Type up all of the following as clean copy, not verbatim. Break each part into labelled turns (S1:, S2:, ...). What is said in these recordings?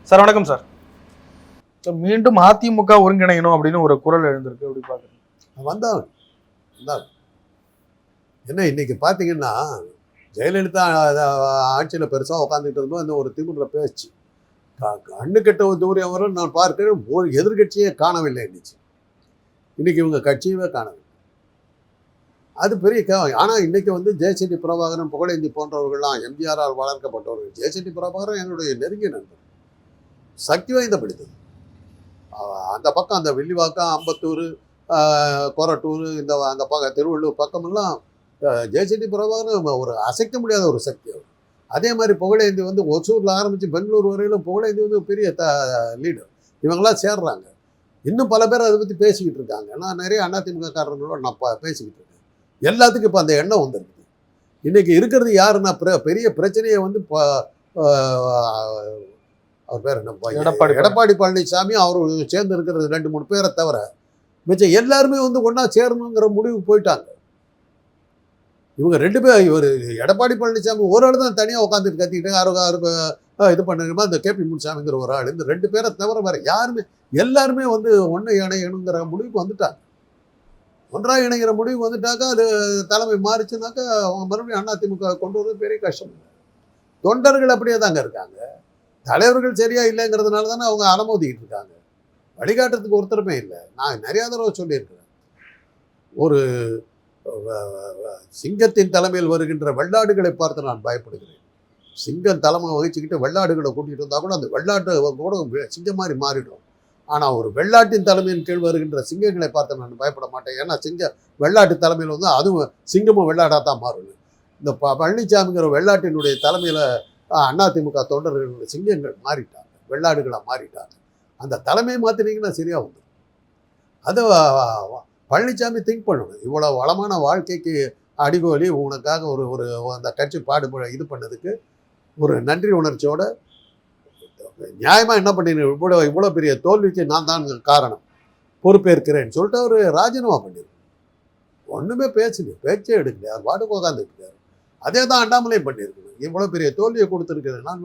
S1: Sir வணக்கம் sir. மீண்டும் அதிமுக ஒருங்கிணையணும் அப்படின்னு ஒரு குரல் எழுந்திருக்கு, எப்படி பாக்குறீங்க?
S2: வந்தாங்க வந்தாங்க. என்ன இன்னைக்கு பார்த்தீங்கன்னா, ஜெயலலிதா ஆட்சியில் பெருசாக உட்காந்துட்டு இருந்தோம். அந்த ஒரு திமுக பேச்சு கண்ணு கெட்ட தூரம் வரும். நான் பார்க்கிறேன், ஒரு எதிர்கட்சியே காணவில்லை. இன்னைக்கு இவங்க கட்சியவே காணவில்லை. அது பெரிய ஆனால் இன்னைக்கு வந்து ஜெயசெட்டி பிரபாகரன், புகழேந்தி போன்றவர்கள்லாம் எம்ஜிஆரால் வளர்க்கப்பட்டவர்கள். ஜெயசெட்டி பிரபாகரன் என்னுடைய நெருங்கிய நண்பர், சக்தி வாய்ந்த பிடித்தது. அந்த பக்கம் அந்த வில்லிவாக்கம், அம்பத்தூர், கொரட்டூர், இந்த அந்த பக்கம் திருவள்ளூர் பக்கமெல்லாம் ஜெயசெட்டி பிரபாகரன் ஒரு அசைக்க முடியாத ஒரு சக்தி அவர். அதே மாதிரி புகழேந்தி வந்து ஒசூரில் ஆரம்பித்து பெங்களூர் வரையிலும் புகழேந்தி வந்து பெரிய லீடர். இவங்களாம் சேர்றாங்க. இன்னும் பல பேர் அதை பற்றி பேசிக்கிட்டு இருக்காங்க. நான் நிறைய அதிமுக காரர்களோட நான் பேசிக்கிட்டு இருக்கேன். எல்லாத்துக்கும் இப்போ அந்த எண்ணம் வந்துருக்குது. இன்றைக்கி இருக்கிறது யாருன்னா பெரிய பிரச்சனையை வந்து அவர் பேர் என்ன, எடப்பாடி பழனிசாமி அவர் சேர்ந்து இருக்கிறது 2-3 பேரை தவிர மிச்சம் எல்லாருமே வந்து ஒன்றா சேரணுங்கிற முடிவுக்கு போயிட்டாங்க. இவங்க 2 பேர், இவர் எடப்பாடி பழனிசாமி ஒரு ஆள் தான் தனியாக உட்காந்துட்டு கத்திக்கிட்டு யாருக்கு இது பண்ணுறோமா, இந்த கேபி முனுசாமிங்கிற ஒரு ஆள், இந்த 2 பேரை தவிர வேறு யாருமே எல்லாருமே வந்து ஒன்று இணையணுங்கிற முடிவுக்கு வந்துட்டாங்க. ஒன்றாக இணைகிற முடிவு வந்துட்டாக்கா அது தலைமை மாறிச்சுனாக்கா அவங்க மறுபடியும் அதிமுக கொண்டு வரது பெரிய கஷ்டம். தொண்டர்கள் அப்படியே தாங்க இருக்காங்க. தலைவர்கள் சரியா இல்லைங்கிறதுனால தானே அவங்க அலமோதிக்கிட்டு இருக்காங்க. வழிகாட்டுறதுக்கு ஒருத்தருமே இல்லை. நான் நிறையா தடவை சொல்லியிருக்கிறேன். ஒரு சிங்கத்தின் தலைமையில் வருகின்ற வெள்ளாடுகளை பார்த்து நான் பயப்படுகிறேன். சிங்கம் தலைமை வகிச்சுக்கிட்டு வெள்ளாடுகளை கூட்டிகிட்டு வந்தால் கூட அந்த வெள்ளாட்டு கூட சிங்கம் மாதிரி மாறிடும். ஆனால் ஒரு வெள்ளாட்டின் தலைமையின் கீழ் வருகின்ற சிங்கங்களை பார்த்து நான் பயப்பட மாட்டேன். ஏன்னா வெள்ளாட்டு தலைமையில் வந்து அதுவும் சிங்கமும் வெள்ளாடாக தான் மாறும். இந்த பழனிசாமிங்கிற வெள்ளாட்டினுடைய தலைமையில் அதிமுக தொண்டர்கள் சிங்கங்கள் மாறிட்டாங்க, வெள்ளாடுகளாக மாறிட்டாங்க. அந்த தலைமையை மாற்றினீங்கன்னா சரியாக வந்துடும். அதை பழனிசாமி திங்க் பண்ணணும். இவ்வளோ வளமான வாழ்க்கைக்கு அடிகோலி உனக்காக ஒரு அந்த கட்சி இது பண்ணதுக்கு ஒரு நன்றி உணர்ச்சியோட நியாயமாக என்ன பண்ணிருக்கேன், இவ்வளோ பெரிய தோல்விக்கு நான் தான் காரணம், பொறுப்பேற்கிறேன்னு சொல்லிட்டு அவர் ராஜினாமா பண்ணியிருக்கேன். ஒன்றுமே பேச்சே எடுக்கல, அவர் பாட்டுக்கு உட்காந்துருக்காரு. அதே தான் அண்ணாமலையும் பண்ணியிருக்கணும். இவ்வளோ பெரிய தோல்வியை கொடுத்துருக்குது, நான்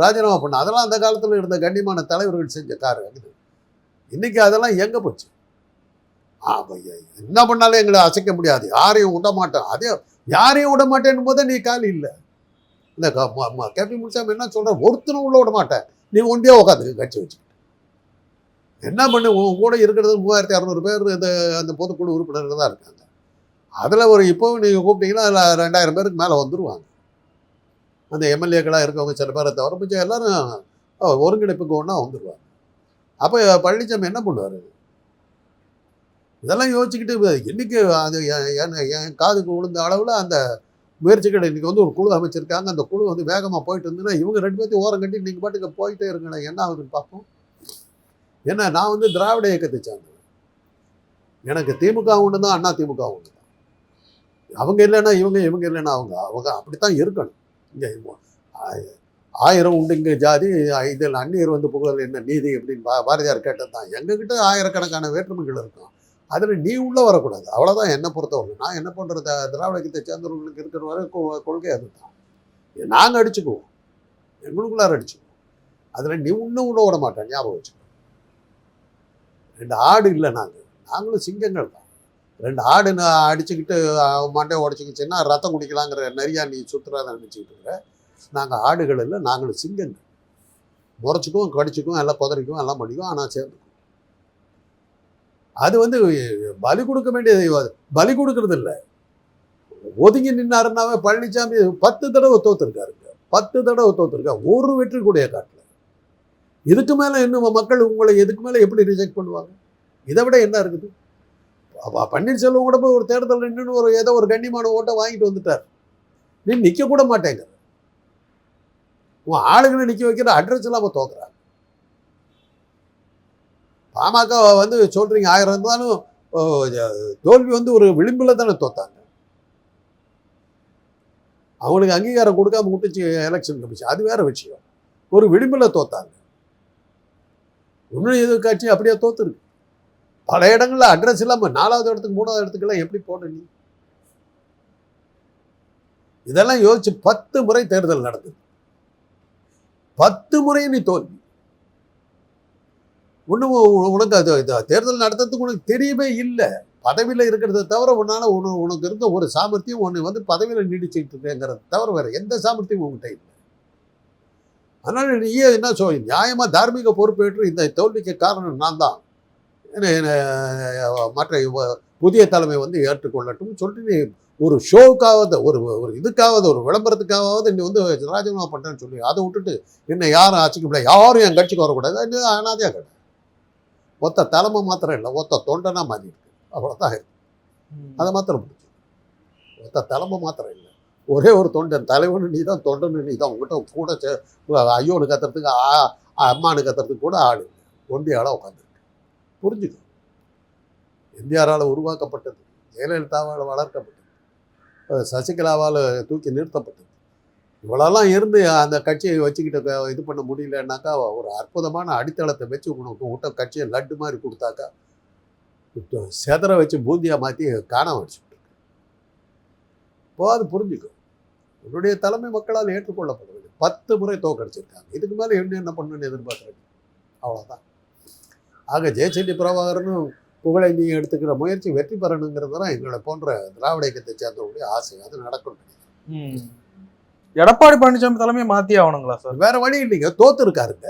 S2: ராஜினாமா பண்ணேன். அதெல்லாம் அந்த காலத்தில் இருந்த கண்ணியமான தலைவர்கள் செஞ்ச இது. இன்றைக்கி அதெல்லாம் எங்கே போச்சு? என்ன பண்ணாலும் எங்களை அசைக்க முடியாது, யாரையும் விட மாட்டேன். அதே யாரையும் விட மாட்டேன்னு போதே நீ காலி இல்லை. இந்த கேபி முனுசாமி என்ன சொல்கிற, ஒருத்தனும் உள்ள விட மாட்டேன், நீ ஒண்டியே உட்காந்துக்க கட்சி வச்சுக்கிட்டு என்ன பண்ணு. உன் கூட இருக்கிறது 3600 பேர் அந்த பொதுக்குழு உறுப்பினர்கள் தான் இருக்காங்க. அதில் ஒரு இப்போவும் நீங்கள் கூப்பிட்டீங்கன்னா அதில் 2000 பேருக்கு மேலே வந்துடுவாங்க. அந்த எம்எல்ஏக்களாக இருக்கவங்க சில பேரை தவிர மிச்சம் எல்லோரும் ஒருங்கிணைப்புக்கு ஒன்றா வந்துடுவாங்க. அப்போ பழனிசாமி என்ன பண்ணுவார்? இதெல்லாம் யோசிச்சுக்கிட்டு இன்றைக்கி அது என் காதுக்கு விழுந்த அளவில் அந்த முயற்சிகள் இன்றைக்கி வந்து ஒரு குழு அமைச்சிருக்காங்க. அந்த குழு வந்து வேகமாக போயிட்டு இருந்துன்னா இவங்க 2 பேர்த்தையும் ஓரம் கட்டி நீங்கள் பாட்டுக்கு போயிட்டே இருங்களேன், என்ன ஆகுதுன்னு பார்ப்போம். ஏன்னா நான் வந்து திராவிட இயக்கத்தை சார்ந்தேன். எனக்கு திமுக ஒன்று தான், அதிமுக ஒன்று தான். அவங்க இல்லைன்னா இவங்க இல்லைன்னா அவங்க அப்படித்தான் இருக்கணும். இங்கே 1000 உண்டு இங்கே ஜாதி, இதில் அந்நியர் வந்து புகழ் என்ன நீதி அப்படின்னு பாரதியார் கேட்டது தான். எங்ககிட்ட ஆயிரக்கணக்கான வேற்றுமைகள் இருக்கும், அதில் நீ உள்ளே வரக்கூடாது, அவ்வளோதான் என்னை பொறுத்தவரை. நான் என்ன பண்ணுற திராவிட இயக்கத்தை சேர்ந்தவர்களுக்கு இருக்கிற வரை கொள்கை அதுதான். நாங்கள் அடிச்சுக்குவோம், எங்களுக்குள்ளார அடிச்சுக்குவோம். அதில் நீ இன்னும் உள்ள விட மாட்டேன், ஞாபகம் வச்சுக்கோ. 2 ஆடு இல்லை, நாங்களும் சிங்கங்கள் தான். 2 ஆடு அடிச்சுக்கிட்டு மண்டையை உடச்சிக்கிச்சுன்னா ரத்தம் குடிக்கலாங்கிற நிறையா நீ சுற்றுறாத நினச்சிக்கிட்டு இருக்கிற. நாங்கள் ஆடுகள் இல்லை, நாங்களும் சிங்கங்கள். முறைச்சிக்குவோம், கடிச்சிக்குவோம், எல்லாம் குதறிக்குவோம், எல்லாம் பண்ணிக்குவோம். ஆனால் சேர்ந்துக்குவோம். அது வந்து பலி கொடுக்க வேண்டியது, பலி கொடுக்கறது இல்லை. ஒதுங்கி நின்னாருன்னாவே பழனிசாமி 10 தடவை தோத்துருக்காருங்க, 10 தடவை தோத்துருக்காரு, ஒரு வெற்றி கூடிய காட்டில். இதுக்கு மேலே இன்னும் மக்கள் உங்களை எதுக்கு மேலே எப்படி ரிஜெக்ட் பண்ணுவாங்க? இதை விட என்ன இருக்குது? பன்னீர்செல்வம் கூட போய் ஒரு தேர்தல் நின்று ஏதோ ஒரு கண்ணியமான ஓட்டை வாங்கிட்டு வந்துட்டார். நீ நிற்க கூட மாட்டேங்கிற, உன் ஆளுங்களை நிற்க வைக்கிற அட்ரஸ் இல்லாமல் தோக்குறாங்க. பாமக வந்து சொல்கிறீங்க 1000 இருந்தாலும் தோல்வி வந்து ஒரு விளிம்பில் தானே தோத்தாங்க. அவங்களுக்கு அங்கீகாரம் கொடுக்காம விட்டுச்சு எலெக்ஷன் கமிஷன், அது வேற விஷயம். ஒரு விளிம்பில் தோத்தாங்க. இன்னும் எதிர்கட்சி அப்படியே தோத்துருக்கு. பல இடங்களில் அட்ரஸ் இல்லாமல் 4வது இடத்துக்கு 3வது இடத்துக்கெல்லாம் எப்படி போட நீ? இதெல்லாம் யோசிச்சு 10 முறை தேர்தல் நடந்தது, 10 முறை நீ தோல்வி. ஒன்றும் உனக்கு அது தேர்தல் நடத்துறதுக்கு உனக்கு தெரியவே இல்லை. பதவியில் இருக்கிறத தவிர உனக்கு இருந்த ஒரு சாமர்த்தியம் உன்னை வந்து பதவியில் நீடிச்சுட்டு இருக்கேங்கிறத தவிர வேற எந்த சாமர்த்தியம் உங்ககிட்ட இல்லை. அதனால நீயே என்ன நியாயமா தார்மீக பொறுப்பேற்று இந்த தோல்விக்கு காரணம் நான் தான், மற்ற புதிய தலைமை வந்து ஏற்றுக்கொள்ளட்டும் சொல்லிட்டு நீ ஒரு ஷோவுக்காவது ஒரு இதுக்காவது ஒரு விளம்பரத்துக்காவது நீ வந்து ராஜினாமா பண்ணுறேன்னு சொல்லி அதை விட்டுட்டு என்ன யாரும் ஆட்சிக்க முடியாது, யாரும் என் கட்சிக்கு வரக்கூடாது, அனாதையாக கிடையாது. ஒத்த தலைமை மாத்திரம் இல்லை, ஒத்த தொண்டனா மாறி இருக்கு, அவ்வளோதான் இருக்கு. அதை மாத்திரம் முடிச்சு. ஒத்த தலைமை மாத்திரம் இல்லை, ஒரே ஒரு தொண்டன், தலைவனு நீ தான், தொண்டனு நீ தான். உங்கள்கிட்ட கூட ஐயோனு கத்துறதுக்கு அம்மானு கத்துறதுக்கு கூட ஆள் இல்லை, ஒண்டியால உட்காந்துருக்கு. புரிஞ்சுக்கணும். எம்ஜிஆரால் உருவாக்கப்பட்டது, ஜெயலலிதாவால் வளர்க்கப்பட்டது, சசிகலாவால் தூக்கி நிறுத்தப்பட்டது. இவ்வளோலாம் இருந்து அந்த கட்சியை வச்சுக்கிட்ட இது பண்ண முடியலன்னாக்கா ஒரு அற்புதமான அடித்தளத்தை வச்சு உனக்கு விட்ட கட்சியை லட்டு மாதிரி கொடுத்தாக்கா செதற வச்சு பூந்தியாக மாற்றி காணாம வச்சுட்டு இப்போ அது புரிஞ்சுக்கும். உன்னுடைய தலைமை மக்களால் ஏற்றுக்கொள்ளப்படவில்லை. 10 முறை தோக்கடிச்சிருக்காங்க. இதுக்கு மேலே என்ன பண்ணணும்னு எதிர்பார்க்குறேன். அவ்வளோதான். ஆக ஜெயச்செட்டி பிரபாகரனும் புகழேந்தி எடுத்துக்கிற முயற்சி வெற்றி பெறணுங்கிறது தான் எங்களை போன்ற திராவிட இயக்கத்தை சேர்ந்தவங்களுடைய ஆசை. அது நடக்கணும்.
S1: எடப்பாடி பழனிசாமி தலைமையை மாற்றி ஆகணுங்களா சார்?
S2: வேற வழி இல்லைங்க. தோத்து இருக்காருங்க.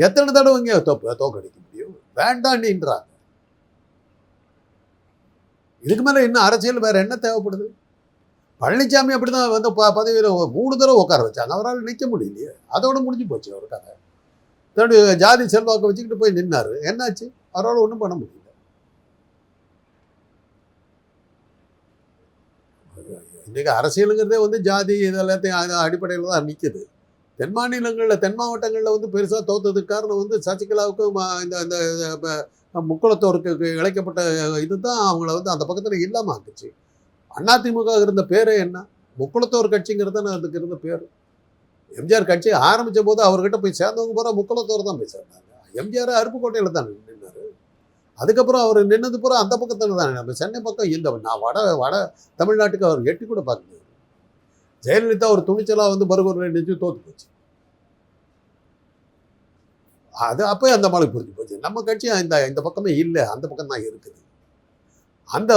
S2: எத்தனை தடவை இங்கே தோக்கடிக்க முடியும்? வேண்டாண்டின்றாங்க. இதுக்கு மேலே இன்னும் அரசியல் வேற என்ன தேவைப்படுது? பழனிசாமி அப்படிதான் வந்து பதவியில் 3 தடவை உட்கார வச்சாங்க, அவரால் நிற்க முடியலையே. அதோட முடிஞ்சு போச்சு அவருக்காக. தன்னுடைய ஜாதி செல்வாக்கை வச்சுக்கிட்டு போய் நின்னாரு. என்னாச்சு? அவரால் ஒன்றும் பண்ண முடியல. இன்றைக்கி அரசியலுங்கிறதே வந்து ஜாதி இதெல்லாத்தையும் அடிப்படையில் தான் நிற்குது. தென் மாநிலங்களில், தென் மாவட்டங்களில் வந்து பெருசாக தோற்றதுக்கு காரணம் வந்து சசிகலாவுக்கும் இந்த இந்த முக்குளத்தோருக்கு இழைக்கப்பட்ட இது தான் அவங்கள வந்து அந்த பக்கத்தில் இல்லாமல் ஆக்குச்சு. அதிமுக இருந்த பேரே என்ன? முக்குளத்தோர் கட்சிங்கிறது தானே அதுக்கு இருந்த பேர். எம்ஜிஆர் கட்சி ஆரம்பித்த போது அவர்கிட்ட போய் சேர்ந்தவங்க பூரா முக்குளத்தோர் தான் போய் சேர்ந்தாங்க. எம்ஜிஆர் அருப்புக்கோட்டையில் தான் நின்னார். அதுக்கப்புறம் அவர் நின்னது பூரா அந்த பக்கத்தில் தானே. நம்ம சென்னை பக்கம் நான் வட தமிழ்நாட்டுக்கு அவர் எட்டி கூட பார்க்கல. ஜெயலலிதா ஒரு துணிச்சலாக வந்து பருகூரில் நின்று தோற்று போச்சு. அது அப்போ அந்த மாதிரி புரிஞ்சு போச்சு. நம்ம கட்சி இந்த பக்கமே இல்லை, அந்த பக்கம் தான் இருக்குது. அந்த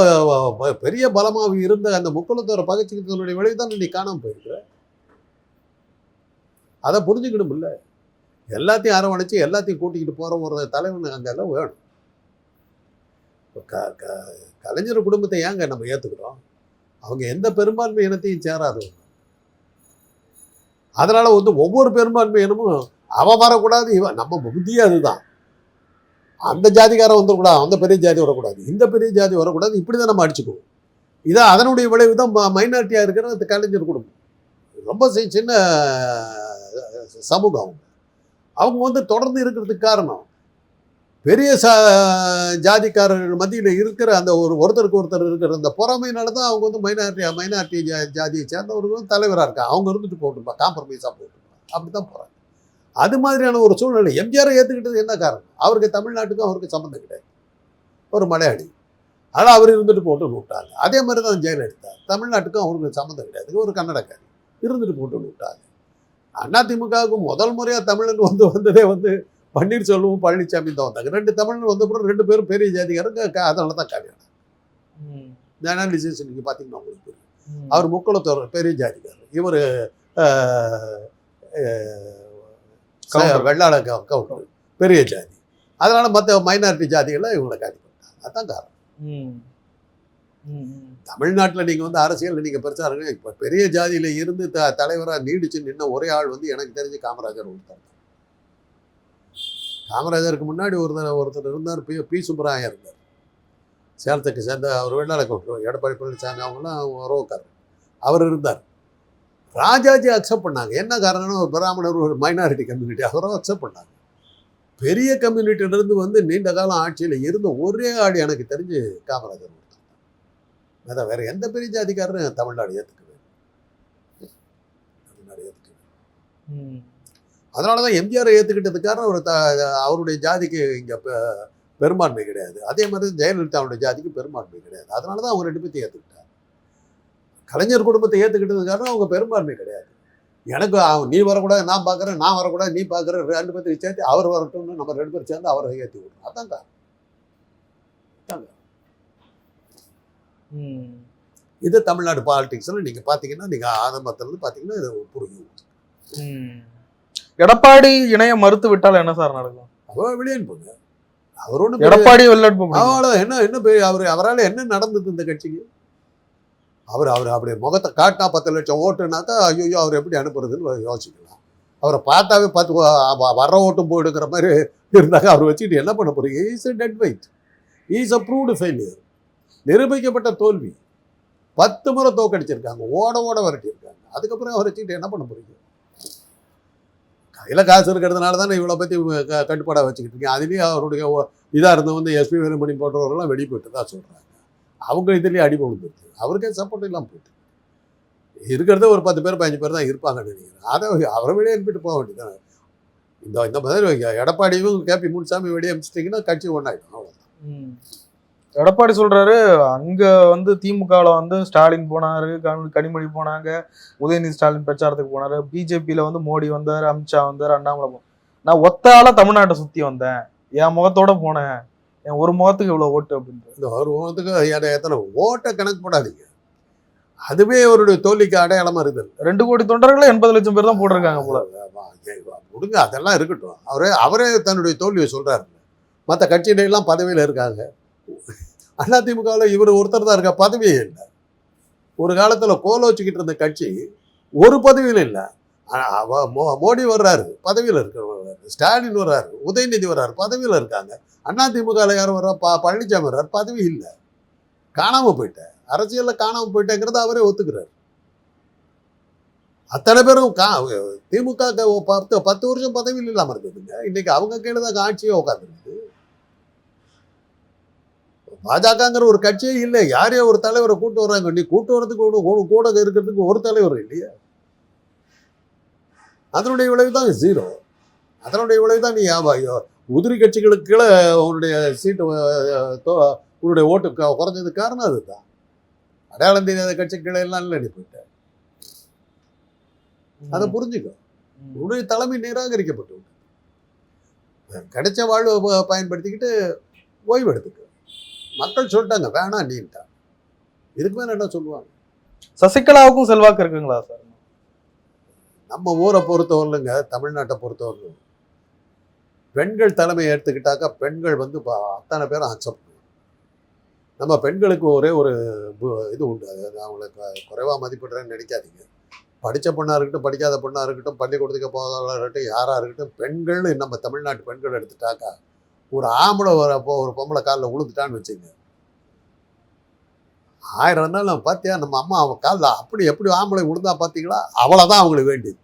S2: பெரிய பலமாக இருந்த அந்த முக்குளத்தோரை பகைச்சிக்கிறதுனுடைய விளைவு தான் நீ காணாமல் போயிருக்கிற. அதை புரிஞ்சுக்கணும். இல்லை, எல்லாத்தையும் அரவணைச்சு எல்லாத்தையும் கூட்டிக்கிட்டு போகிற ஒரு தலைவன் அங்கே எல்லாம் வேணும். கலைஞர் குடும்பத்தை ஏங்க நம்ம ஏற்றுக்கிறோம்? அவங்க எந்த பெரும்பான்மை இனத்தையும் சேராதவங்க. அதனால வந்து ஒவ்வொரு பெரும்பான்மை இனமும் அவன் வரக்கூடாது, இவன் நம்ம புத்தியே அதுதான். அந்த ஜாதிக்காரன் வந்துடக்கூடாது, அந்த பெரிய ஜாதி வரக்கூடாது, இந்த பெரிய ஜாதி வரக்கூடாது, இப்படி தான் நம்ம அடிச்சுக்குவோம். இதான் அதனுடைய விளைவு தான் மைனாரிட்டியாக இருக்கிற அந்த கலைஞர் குடும்பம். ரொம்ப சின்ன சமூகம். அவங்க வந்து தொடர்ந்து இருக்கிறதுக்கு காரணம் பெரிய ஜாதிக்காரர்கள் மத்தியில் இருக்கிற அந்த ஒருத்தருக்கு ஒருத்தர் இருக்கிற அந்த பொறாமையினால தான் அவங்க வந்து மைனாரிட்டி ஜாதியை சேர்ந்தவர்களும் தலைவராக இருக்காங்க. அவங்க இருந்துட்டு போட்டுப்பா, காம்ப்ரமைஸாக போட்டுப்பா, அப்படி தான் போகிறாங்க. அது மாதிரியான ஒரு சூழ்நிலை. எம்ஜிஆரை ஏற்றுக்கிட்டது என்ன காரணம்? அவருக்கு தமிழ்நாட்டுக்கும் அவருக்கு சம்மந்தம் கிடையாது, ஒரு மலையாளி. ஆனால் அவர் இருந்துட்டு போட்டுன்னு விட்டாங்க. அதே மாதிரி தான் ஜெயலலிதா, தமிழ்நாட்டுக்கும் அவருக்கு சம்மந்தம் கிடையாது, ஒரு கன்னடக்காரி, இருந்துட்டு போட்டுன்னு விட்டாங்க. அதிமுகவுக்கு முதல் முறையாக தமிழன் வந்ததே வந்து பன்னீர்செல்வம் பழனிசாமி தான் வந்தாங்க. 2 தமிழ்னு வந்த அப்புறம் 2 பேரும் பெரிய ஜாதிக்காரங்க. அதனால தான் கல்யாணம். இந்த அனாலிசிஸ் நீங்கள் பார்த்தீங்கன்னா உங்களுக்கு தெரியும். அவர் முக்குளத்தோர் பெரிய ஜாதிக்காரர், இவர் வெள்ளாள கவுண்டர் பெரிய ஜாதி. அதனால மற்ற மைனாரிட்டி ஜாதிகளை இவங்களை காலி பண்ணிட்டாங்க. அதுதான் காரணம். தமிழ்நாட்டில் நீங்கள் வந்து அரசியல் நீங்கள் பெருசாக இருங்க. இப்போ பெரிய ஜாதியில் இருந்து தலைவராக நீடிச்சு நின்ன ஒரே ஆள் வந்து எனக்கு தெரிஞ்சு காமராஜர் ஒருத்தர். காமராஜருக்கு முன்னாடி ஒருத்தர் இருந்தார், பி சுப்பராயன் இருந்தார், சேலத்துக்கு சேர்ந்த அவர் வெள்ளாள கவுண்டர். எடப்பாடி பழனிசாமி அவங்களாம் உறவுக்காரர். அவர் இருந்தார். ராஜாஜி அக்செப்ட் பண்ணாங்க. என்ன காரணம்னா ஒரு பிராமணர், ஒரு மைனாரிட்டி கம்யூனிட்டி, அவரும் அக்செப்ட் பண்ணாங்க. பெரிய கம்யூனிட்டியிலிருந்து வந்து நீண்ட காலம் ஆட்சியில் இருந்த ஒரே ஆள் எனக்கு தெரிஞ்சு காமராஜர் ஒருத்தர். அதான் வேற எந்த பெரிய ஜாதிக்காரரும் தமிழ்நாடு ஏற்றுக்குவேன். அதனால தான் எம்ஜிஆரை ஏற்றுக்கிட்டதுக்காக அவருடைய ஜாதிக்கு இங்கே பெரும்பான்மை கிடையாது. அதே மாதிரி ஜெயலலிதாவுடைய ஜாதிக்கு பெரும்பான்மை கிடையாது. அதனால தான் அவங்க 2 பேர்த்தையும் ஏற்றுக்கிட்டாங்க. கலைஞர் குடும்பத்தை ஏற்றுக்கிட்டதுக்காக அவங்க பெரும்பான்மை கிடையாது. எனக்கு நீ வரக்கூடாது நான் பார்க்குறேன், நான் வரக்கூடாது நீ பார்க்குற, 2 பேர்த்தையும் சேர்த்து அவர் வரட்டும்னு நம்ம 2 பேரும் சேர்ந்து அவரை ஏற்றி விடுறோம். அதான் காரணம். இது தமிழ்நாடு பாலிடிக்ஸில் நீங்கள் பார்த்தீங்கன்னா, நீங்கள் ஆரம்பத்துலேருந்து பார்த்தீங்கன்னா இது புரியும்.
S1: எடப்பாடி இணைய மறுத்து விட்டால் என்ன சார் நடக்கும்?
S2: அவர் வெளியே அனுப்புங்க. அவர் ஒன்றும்
S1: எடப்பாடி வெளில அனுப்ப
S2: அவ்வளோ என்ன அவரால் என்ன நடந்தது இந்த கட்சிக்கு? அவர் அப்படி முகத்தை காட்டினா 10 லட்சம் ஓட்டுனாக்கா ஐயோ அவர் எப்படி அனுப்புறதுன்னு யோசிக்கலாம். அவரை பார்த்தாவே வர்ற ஓட்டும் போயிடுங்கிற மாதிரி இருந்தாங்க. அவர் வச்சுக்கிட்டு என்ன பண்ண போறீங்க? Is a dead weight, is a proved failure, நிரூபிக்கப்பட்ட தோல்வி. 10 முறை தோக்கடிச்சிருக்காங்க, ஓட விரட்டியிருக்காங்க. அதுக்கப்புறம் அவரை வச்சுக்கிட்டு என்ன பண்ண போறீங்க? கையில் காசு இருக்கிறதுனால தானே இவ்வளோ பற்றி கட்டுப்பாடாக வச்சுக்கிட்டு இருக்கீங்க. அதுலேயும் அவருடைய இதாக இருந்தவங்க எஸ்பி வேலுமணி போன்றவர்கள்லாம் வெளியே போயிட்டு தான் சொல்கிறாங்க. அவங்க இதுலேயே அடி விழுந்துருக்கு. அவருக்கே சப்போர்ட் இல்லாமல் போயிட்டு இருக்கிறதே ஒரு 10 பேர் 15 பேர் தான் இருப்பாங்கன்னு நினைக்கிறேன். அதை அவரை வெளியே அனுப்பிட்டு போக வேண்டியதானே. இந்த மாதிரி எடப்பாடியும் கேபி முனுசாமி வெளியே அனுப்பிச்சிட்டிங்கன்னா கட்சி ஒன்றாயிடும். அவ்வளோதான்.
S1: எடப்பாடி சொல்றாரு, அங்க திமுகவில் ஸ்டாலின் போனாரு, கனிமொழி போனாங்க, உதயநிதி ஸ்டாலின் பிரச்சாரத்துக்கு போனாரு, பிஜேபியில மோடி வந்தார், அமித்ஷா வந்தார், அண்ணாமலை போனார். நான் ஒத்தால தமிழ்நாட்டை சுத்தி வந்தேன், என் முகத்தோட போனேன், என் ஒரு முகத்துக்கு இவ்வளவு ஓட்டு அப்படின்னு.
S2: இந்த ஒரு முகத்துக்கு எத்தனை ஓட்டை கணக்கு போடாதீங்க. அதுவே அவருடைய தோல்விக்கு அடையாளமா இருக்குது.
S1: 2 கோடி தொண்டர்களை 80 லட்சம் பேர் தான் போட்டிருக்காங்க போல.
S2: கொடுங்க, அதெல்லாம் இருக்கட்டும். அவரே தன்னுடைய தோல்வியை சொல்றாரு. மற்ற கட்சியிலாம் பதவியில் இருக்காங்க. அதிமுகவில் இவர் ஒருத்தர் தான் இருக்கா, பதவியே இல்லை. ஒரு காலத்தில் கோலோச்சிக்கிட்டு இருந்த கட்சி ஒரு பதவியில் இல்லை. மோடி வர்றாரு, பதவியில் இருக்கிறவர். ஸ்டாலின் வர்றாரு, உதயநிதி வர்றாரு, பதவியில் இருக்காங்க. அதிமுகவில் யார் வர்றா? பழனிசாமி வர்றாரு, பதவி இல்லை. காணாமல் போயிட்டேன், அரசியலில் காணாமல் போயிட்டேங்கிறத அவரே ஒத்துக்கிறார். அத்தனை பேரும் திமுக 10 வருஷம் பதவியில் இல்லாமல் இருக்குதுங்க. இன்னைக்கு அவங்க கீழே தான் ஆட்சியே உட்காந்துருக்கு. பாஜகங்கிற ஒரு கட்சியே இல்லை. யாரையோ ஒரு தலைவரை கூட்டு வர்றாங்க. நீ கூட்டு வர்றதுக்கு கூட இருக்கிறதுக்கு ஒரு தலைவர் இல்லையா? அதனுடைய விளைவு தான் 0. அதனுடைய விளைவு தான் நீ உதிரி கட்சிகளுக்கு கீழே உன்னுடைய சீட்டு உன்னுடைய ஓட்டு குறைஞ்சது காரணம் அதுதான். அடையாளம் தெரியாத கட்சி கீழே எல்லாம் இல்லை நீ போயிட்ட. அதை புரிஞ்சுக்கோ. உன்னுடைய தலைமை நிராகரிக்கப்பட்டு கிடைச்ச வாழ்வை பயன்படுத்திக்கிட்டு ஓய்வு எடுத்துக்க. மக்கள் சொல்லிட்டாங்க வேணாம் நீட்டா. இதுக்கு மேல என்ன சொல்லுவாங்க?
S1: சசிகலாவுக்கும் செல்வாக்கு இருக்குங்களா சார்?
S2: நம்ம ஊரை பொறுத்தவரைங்க, தமிழ்நாட்டை பொறுத்தவரை பெண்கள் தலைமை எடுத்துக்கிட்டாக்கா பெண்கள் அத்தனை பேரும் அக்செப்ட் பண்ணுவாங்க. நம்ம பெண்களுக்கு ஒரே ஒரு இது உண்டு. அது அவங்களுக்கு குறைவாக மதிப்பிடுறேன்னு நினைக்காதீங்க. படித்த பொண்ணாக இருக்கட்டும், படிக்காத பொண்ணாக இருக்கட்டும், பள்ளிக்கூடத்துக்கு போகாத இருக்கட்டும், யாராக இருக்கட்டும், பெண்கள் நம்ம தமிழ்நாட்டு பெண்கள் எடுத்துட்டாக்கா ஒரு ஆம்பளை ஒரு பொம்பளை காலில் விழுந்துட்டான்னு வச்சுங்க, 1000 நாள் நம்ம பார்த்தியா நம்ம அம்மா அவன் காலில் அப்படி எப்படி ஆம்பளை விழுந்தா பார்த்தீங்களா? அவ்வளோதான் அவங்களுக்கு வேண்டியது.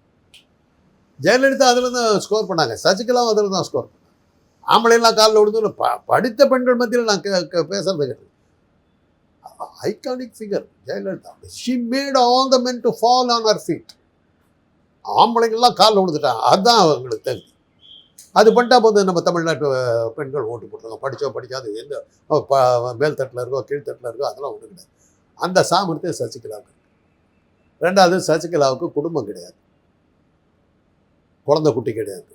S2: ஜெயலலிதா அதில் தான் ஸ்கோர் பண்ணாங்க, சசிகலாவும் அதில் தான் ஸ்கோர் பண்ணாங்க. ஆம்பளைலாம் காலில் விழுந்து படித்த பெண்கள் மத்தியில் நான் பேசுறது கேட்டேன். Iconic figure Jayalalithaa. She made all the men to fall on her feet. ஆம்பளைங்கள்லாம் காலில் விழுந்துட்டாங்க, அதுதான் அவங்களுக்கு தகுதி. அது பண்ணிட்டா போது நம்ம தமிழ்நாட்டு பெண்கள் ஓட்டு போட்டுருங்க. படித்தோ படிக்காது எந்த மேல்தட்டில் இருக்கோ கீழ்த்தட்டில் இருக்கோ அதெல்லாம் ஒன்றும் கிடையாது. அந்த சாமர்த்தியம் சசிகலாவுக்கு. 2வது, சசிகலாவுக்கு குடும்பம் கிடையாது, குழந்தை குட்டி கிடையாது,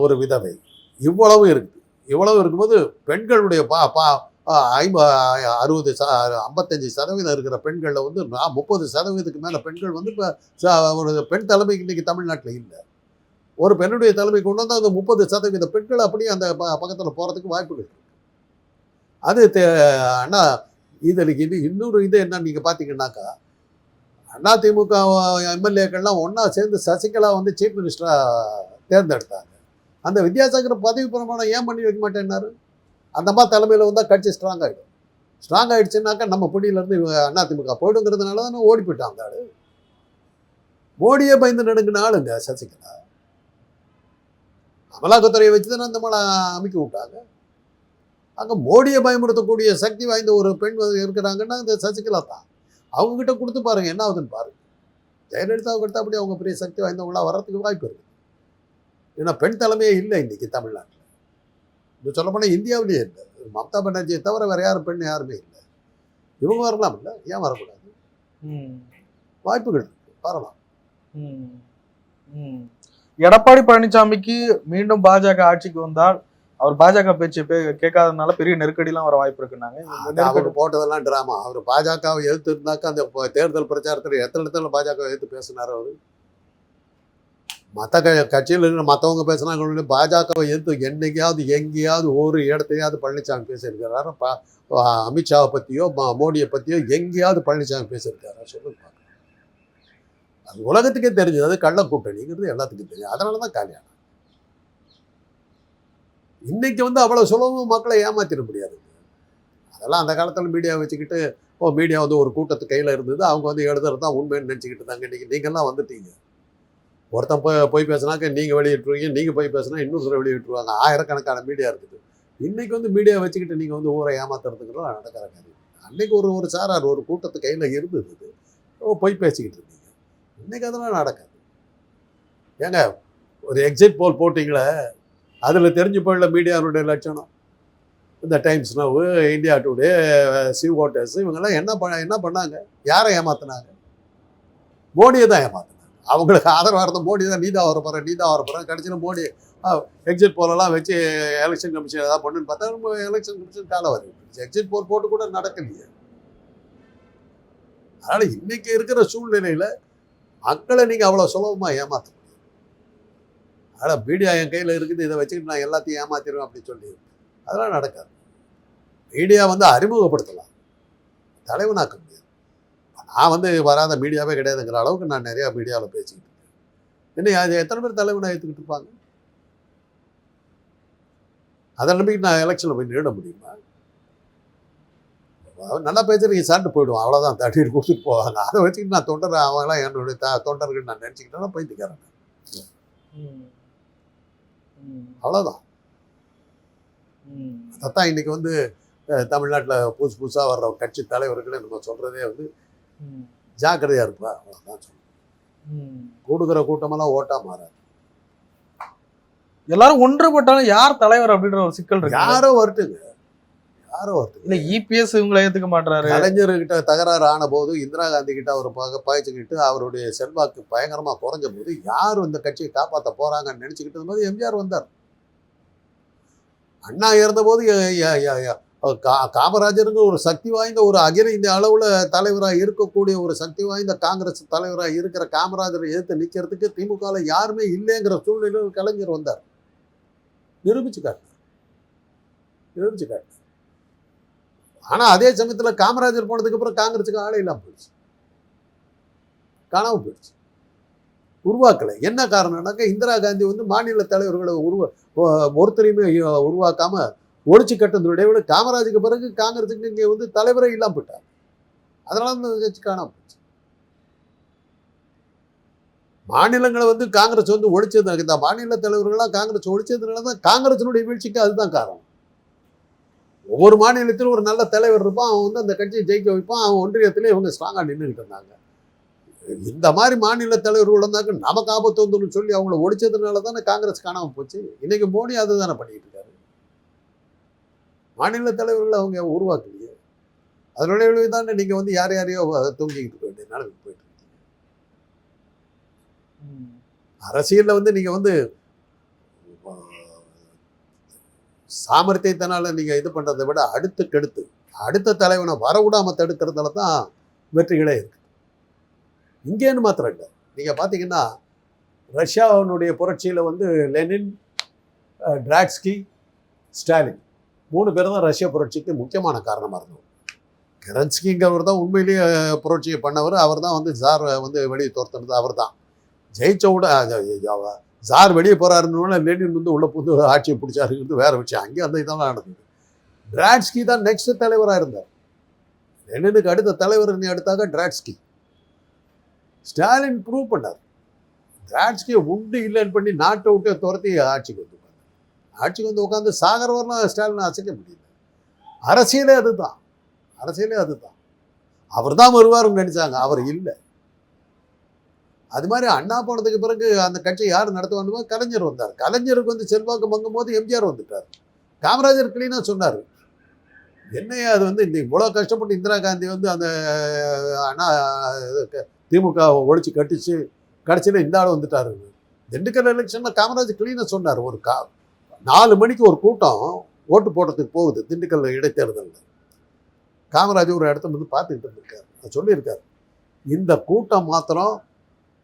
S2: ஒரு விதவை. இவ்வளவு இருக்குது. இவ்வளவு இருக்கும்போது பெண்களுடைய 55% இருக்கிற பெண்களில் 30% மேலே பெண்கள் இப்போ ஒரு பெண் தலைமைக்கு இன்றைக்கி தமிழ்நாட்டில் இல்லை. ஒரு பெண்ணுடைய தலைமை கொண்டு வந்து அந்த 30% பெண்கள் அப்படியே அந்த பக்கத்தில் போகிறதுக்கு வாய்ப்புகள் இருக்கு. அது அண்ணா இது இன்னொரு இது என்ன நீங்கள் பார்த்தீங்கன்னாக்கா, அதிமுக எம்எல்ஏக்கள்லாம் ஒன்றா சேர்ந்து சசிகலா சீஃப் மினிஸ்டராக தேர்ந்தெடுத்தாங்க. அந்த வித்யாசாகர் பதவி பிரமாணம் ஏன் பண்ணி வைக்க மாட்டேன்னாரு? அந்த மாதிரி தலைமையில் வந்தால் கட்சி ஸ்ட்ராங் ஆகிடும். ஸ்ட்ராங் ஆகிடுச்சுன்னாக்கா நம்ம பிடியிலேருந்து அதிமுக போய்டுங்கிறதுனால தானே ஓடி போயிட்டாங்க. ஆள் மோடியே பயந்து நடுங்கின ஆளுங்க சசிகலா. அமலாக்கத்துறையை வச்சு தானே அந்த மேலே அமைக்க விட்டாங்க. அங்கே மோடியை பயமுறுத்தக்கூடிய சக்தி வாய்ந்த ஒரு பெண் இருக்கிறாங்கன்னா இந்த சசிகலா தான். அவங்ககிட்ட கொடுத்து பாருங்கள் என்ன ஆகுதுன்னு பாருங்கள். ஜெயலலிதாவுக்கு எடுத்தால் அப்படி அவங்க பெரிய சக்தி வாய்ந்தவங்களாக வர்றதுக்கு வாய்ப்பு இருக்குது. ஏன்னா பெண் தலைமையே இல்லை இன்றைக்கி தமிழ்நாட்டில். இது சொல்லப்போனால் இந்தியாவிலேயே இல்லை. மம்தா பானர்ஜியை தவிர வேறு யாரும் பெண் யாருமே இல்லை. இவங்க வரலாம் இல்லை, ஏன் வரக்கூடாது? வாய்ப்புகள் இருக்குது, வரலாம்.
S1: ம். ம். எடப்பாடி பழனிசாமிக்கு மீண்டும் பாஜக ஆட்சிக்கு வந்தால் அவர் பாஜக பேச்சு கேட்காதனால பெரிய நெருக்கடிலாம் வர வாய்ப்பு இருக்குன்னாங்க. இந்த
S2: அது
S1: நெருக்கடி
S2: அவர் போட்டதெல்லாம் டிராமா. அவர் பாஜகவை எதிர்த்து இருந்தாக்கா அந்த தேர்தல் பிரச்சாரத்தில் எத்தனை இடத்துல பாஜகவை எதிர்த்து பேசினார் அவர். மற்ற கட்சியில் இருக்கிற மற்றவங்க பேசினாங்க, பாஜகவை எதிர்த்து என்னைக்காவது எங்கேயாவது ஒரு இடத்தையாவது பழனிசாமி பேசியிருக்கிறாரா? அமித்ஷாவை பற்றியோ மோடியை பற்றியோ எங்கேயாவது பழனிசாமி பேசியிருக்காரா சொல்லுங்க. அது உலகத்துக்கே தெரிஞ்சது. அது கள்ள கூட்டணிங்கிறது எல்லாத்துக்கும் தெரியும். அதனால தான் காலியான. இன்னைக்கு வந்து அவ்வளோ சுலபமாக மக்களை ஏமாத்திட முடியாது. அதெல்லாம் அந்த காலத்தில் மீடியா வச்சுக்கிட்டு மீடியா வந்து ஒரு கூட்டத்து கையில் இருந்தது, அவங்க வந்து எழுதுறது தான் உண்மைன்னு நினச்சிக்கிட்டு இருந்தாங்க. இன்றைக்கி நீங்கள்லாம் வந்துட்டீங்க. ஒருத்தன் போய் பேசுனாக்க நீங்கள் வெளியிட்டுருவீங்க, நீங்கள் போய் பேசுனா இன்னொரு வெளியிட்டுருவாங்க. ஆயிரக்கணக்கான மீடியா இருக்குது. இன்றைக்கி வந்து மீடியா வச்சுக்கிட்டு நீங்கள் வந்து ஊரை ஏமாத்துறதுக்குலாம் நடக்கிற காரியம். அன்றைக்கி ஒரு சாரார் ஒரு கூட்டத்து கையில் இருந்தது, போய் பேசிக்கிட்டு இருந்தீங்க. இன்றைக்கி அதெல்லாம் நடக்காது. ஏங்க ஒரு எக்ஸிட் போல் போட்டிங்களே, அதில் தெரிஞ்சு போயிடல மீடியாவுடைய லட்சணம். இந்த times now, India today, C voters, இவங்கெல்லாம் என்ன பண்ணாங்க? யாரை ஏமாத்தினாங்க? மோடியை தான் ஏமாத்தினாங்க. அவங்களுக்கு ஆதரவாக இருந்த மோடி தான், நீ தான் வரப்போகிறேன். கடைசியில் மோடி எக்ஸிட் போலெல்லாம் வச்சு எலெக்ஷன் கமிஷன் ஏதாவது பண்ணுன்னு பார்த்தா நம்ம எலெக்ஷன் கமிஷன் காலம் வருது. எக்ஸிட் போல் போட்டு கூட நடக்கலையே. அதனால் இன்றைக்கி இருக்கிற சூழ்நிலையில் மக்களை நீங்கள் அவ்வளோ சுலபமாக ஏமாற்ற முடியும். அதனால் மீடியா என் கையில் இருக்குது, இதை வச்சுக்கிட்டு நான் எல்லாத்தையும் ஏமாற்றிடுவேன் அப்படின்னு சொல்லி அதெல்லாம் நடக்காது. மீடியா வந்து அறிமுகப்படுத்தலாம், தலைவனாக்க முடியாது. நான் வந்து வராத மீடியாவே கிடையாதுங்கிற அளவுக்கு நான் நிறையா மீடியாவில் பேசிக்கிட்டு இருக்கேன். இன்னும் அது எத்தனை பேர் தலைவனாக ஏற்றுக்கிட்டு இருப்பாங்க? அதை நம்பிக்கிட்டு நான் எலெக்ஷனில் போய் நிறுட முடியுமா? நல்லா பேசுறீங்க சாப்பிட்டு போயிடுவோம், அவ்வளோதான். தட்டிட்டு கொடுத்துட்டு போவாங்க. அதை வச்சுக்கிட்டு நான் அவங்களாம் என்னுடைய தொண்டர்கள் நான் நினச்சிக்கிட்டேன்னா பைத்தியக்காரங்க. அவ்வளோதான். அதைத்தான் இன்னைக்கு வந்து தமிழ்நாட்டில் புதுசாக வர்ற கட்சி தலைவர்களை நம்ம சொல்கிறதே வந்து ஜாக்கிரதையாக இருப்பா, அவ்வளோதான் சொல்லுவோம். கூடுகிற கூட்டமெல்லாம் ஓட்டா மாறாது.
S1: எல்லாரும் ஒன்றுபட்டாலும் யார் தலைவர் அப்படின்ற ஒரு சிக்கல் இருக்கு.
S2: யாரோ வரட்டுங்க.
S1: இல்லை, இபிஎஸ் இவங்களை ஏற்றுக்க மாட்டாரு.
S2: கலைஞர்கிட்ட தகராறு ஆன போது, இந்திரா காந்தி கிட்ட அவர் பாய்ச்சிக்கிட்டு அவருடைய செல்வாக்கு பயங்கரமாக குறைஞ்ச போது யாரும் இந்த கட்சியை காப்பாற்ற போகிறாங்கன்னு நினச்சிக்கிட்டு போது எம்ஜிஆர் வந்தார். அண்ணா இருந்தபோது காமராஜருங்க ஒரு சக்தி வாய்ந்த ஒரு அகில இந்திய அளவில் தலைவராக இருக்கக்கூடிய ஒரு சக்தி வாய்ந்த காங்கிரஸ் தலைவராக இருக்கிற காமராஜரை எதிர்த்து நிற்கிறதுக்கு திமுகவில் யாருமே இல்லைங்கிற சூழ்நிலையில் கலைஞர் வந்தார். நிரூபிச்சு காட்டு. ஆனால் அதே சமயத்தில் காமராஜர் போனதுக்கு அப்புறம் காங்கிரஸுக்கு ஆளே இல்லாமல் போயிடுச்சு, காணாமல் போயிடுச்சு, உருவாக்கலை. என்ன காரணம்னாக்கா இந்திரா காந்தி வந்து மாநில தலைவர்களை ஒருத்தரையுமே உருவாக்காம ஒழிச்சு கட்டுறதுடைய விட காமராஜுக்கு பிறகு காங்கிரஸுக்கு இங்கே வந்து தலைவரே இல்லாமல் போயிட்டார். அதனால அந்த கட்சி காணாமல் போச்சு. மாநிலங்களை வந்து காங்கிரஸ் வந்து ஒழிச்சது, இந்த மாநில தலைவர்களாக காங்கிரஸ் ஒழிச்சதுனால தான் காங்கிரஸினுடைய வீழ்ச்சிக்கு அதுதான் காரணம். ஒவ்வொரு மாநிலத்திலும் ஒரு நல்ல தலைவர் இருப்பான், அவன் வந்து அந்த கட்சியை ஜெயிக்க வைப்பான். அவன் ஒன்றியத்திலே இவங்க ஸ்ட்ராங்காக நின்றுக்கிட்டு இருந்தாங்க. இந்த மாதிரி மாநில தலைவர்கள் வந்தாக்க நமக்கு ஆபத்து வந்துன்னு சொல்லி அவங்கள ஒழிச்சதுனால தானே காங்கிரஸ் காணாமல் போச்சு. இன்னைக்கு மோடி அதை தானே பண்ணிட்டு இருக்காரு. மாநில தலைவர்கள் அவங்க உருவாக்கலையே. அதனுடைய விளைவு தானே நீங்கள் வந்து யாரையோ தூங்கிக்கிட்டு வேண்டிய நிலைமைக்கு போயிட்டு இருக்கீங்க. அரசியலில் வந்து நீங்கள் வந்து சாமர்த்தியத்தினால நீங்கள் இது பண்ணுறதை விட அடுத்த தலைவனை வரவிடாமல் தடுக்கிறதுல தான் வெற்றிகளே இருக்குது. இங்கேன்னு மாத்திரம் இல்லை. நீங்கள் பார்த்தீங்கன்னா ரஷ்யாவினுடைய புரட்சியில் வந்து லெனின், ட்ராட்ஸ்கி, ஸ்டாலின் 3 பேர் தான் ரஷ்யா புரட்சிக்கு முக்கியமான காரணமாக இருந்தவர். கெரன்ஸ்கிங்கிறவர் தான் உண்மையிலேயே புரட்சியை பண்ணவர். அவர் தான் வந்து ஜார் வந்து வெளியே துரத்துனது அவர் தான். ஜெயிச்ச விட ஜார் வெளியே போகிறாருன்னு லெனின் வந்து உள்ள புது ஆட்சியை பிடிச்சாருங்கிறது வேற விஷயம். அங்கேயும் அந்த இதெல்லாம் நடந்தது. ட்ராட்ஸ்கி தான் நெக்ஸ்ட் தலைவராக இருந்தார். லெனினுக்கு அடுத்த தலைவர் எடுத்தாக்க ட்ராட்ஸ்கி. ஸ்டாலின் ப்ரூவ் பண்ணார். ட்ராட்ஸ்கியை உண்டு இல்லைன்னு பண்ணி நாட்டை விட்டு துரத்தி ஆட்சிக்கு வந்து உட்காந்து சாகரவரெலாம் ஸ்டாலின் அசைக்க முடியல. அரசியலே அதுதான். அவர் தான் வருவார்னு நினைச்சாங்க, அவர் இல்லை. அது மாதிரி அண்ணா போனதுக்கு பிறகு அந்த கட்சியை யார் நடத்துவான்னு கலைஞர் வந்தார். கலைஞருக்கு வந்து செல்வாக்கு மங்கும் போது எம்ஜிஆர் வந்துட்டார். காமராஜர் கிளீனாக சொன்னார், என்னையா அது வந்து இந்த இவ்வளோ கஷ்டப்பட்டு இந்திரா காந்தி வந்து அந்த அண்ணா திமுக ஒழிச்சு கடைசியில் இந்த ஆள் வந்துட்டாரு. திண்டுக்கல் எலெக்ஷனில் காமராஜ் கிளீனாக சொன்னார். 4 மணிக்கு ஒரு கூட்டம் ஓட்டு போடுறதுக்கு போகுது திண்டுக்கல் இடைத்தேர்தலில். காமராஜ் ஒரு இடத்துல வந்து பார்த்துக்கிட்டு இருந்திருக்காரு. நான் சொல்லியிருக்காரு, இந்த கூட்டம் மாத்திரம்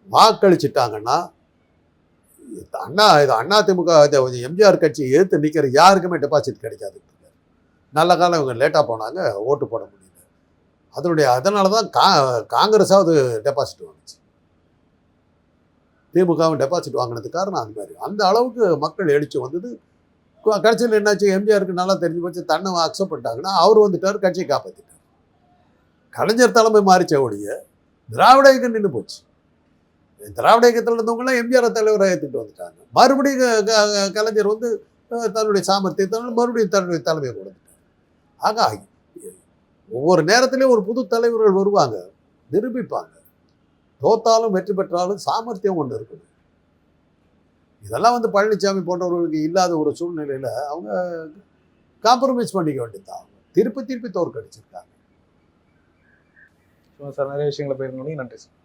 S2: வாக்களிச்சிட்டாங்கன்னா அதிமுக எம்ஜிஆர் கட்சி எதிர்த்து நிற்கிற யாருக்குமே டெபாசிட் கிடைக்காது. நல்ல காலம் இவங்க லேட்டாக போனாங்க, ஓட்டு போட முடியல. அதனால தான் காங்கிரஸாவது டெபாசிட் வாங்குச்சு. திமுகவும் டெபாசிட் வாங்கினதுக்கு காரணம் அது மாதிரி. அந்த அளவுக்கு மக்கள் எழுச்சி வந்தது. கடைசியில் என்னாச்சு, எம்ஜிஆருக்கு நல்லா தெரிஞ்சு போச்சு, தன்னை அக்செப்ட் பண்ணிட்டாங்கன்னா அவர் வந்துட்டார், கட்சியை காப்பாற்றிட்டார். கலைஞர் தலைமை மாறிச்ச ஒழிய திராவிட இயக்கம் நின்று போச்சு. திராவிட இயக்கத்தில் இருந்தவங்களாம் எம்ஜிஆர் தலைவரை ஏற்றுட்டு வந்துட்டாங்க. மறுபடியும் கலைஞர் வந்து தன்னுடைய சாமர்த்தியத்தால் மறுபடியும் தன்னுடைய தலைமையை கொடுத்துட்டார். ஆக ஒவ்வொரு நேரத்திலையும் ஒரு புது தலைவர்கள் வருவாங்க, நிரூபிப்பாங்க. தோத்தாலும் வெற்றி பெற்றாலும் சாமர்த்தியம் ஒன்று இருக்குது. இதெல்லாம் வந்து பழனிசாமி போன்றவர்களுக்கு இல்லாத ஒரு சூழ்நிலையில் அவங்க காம்ப்ரமைஸ் பண்ணிக்க வேண்டியதுதான். திருப்பி தோற்கடிச்சிருக்காங்க.
S1: சார் நிறைய விஷயங்களை பகிர்ந்து நன்றி சார்.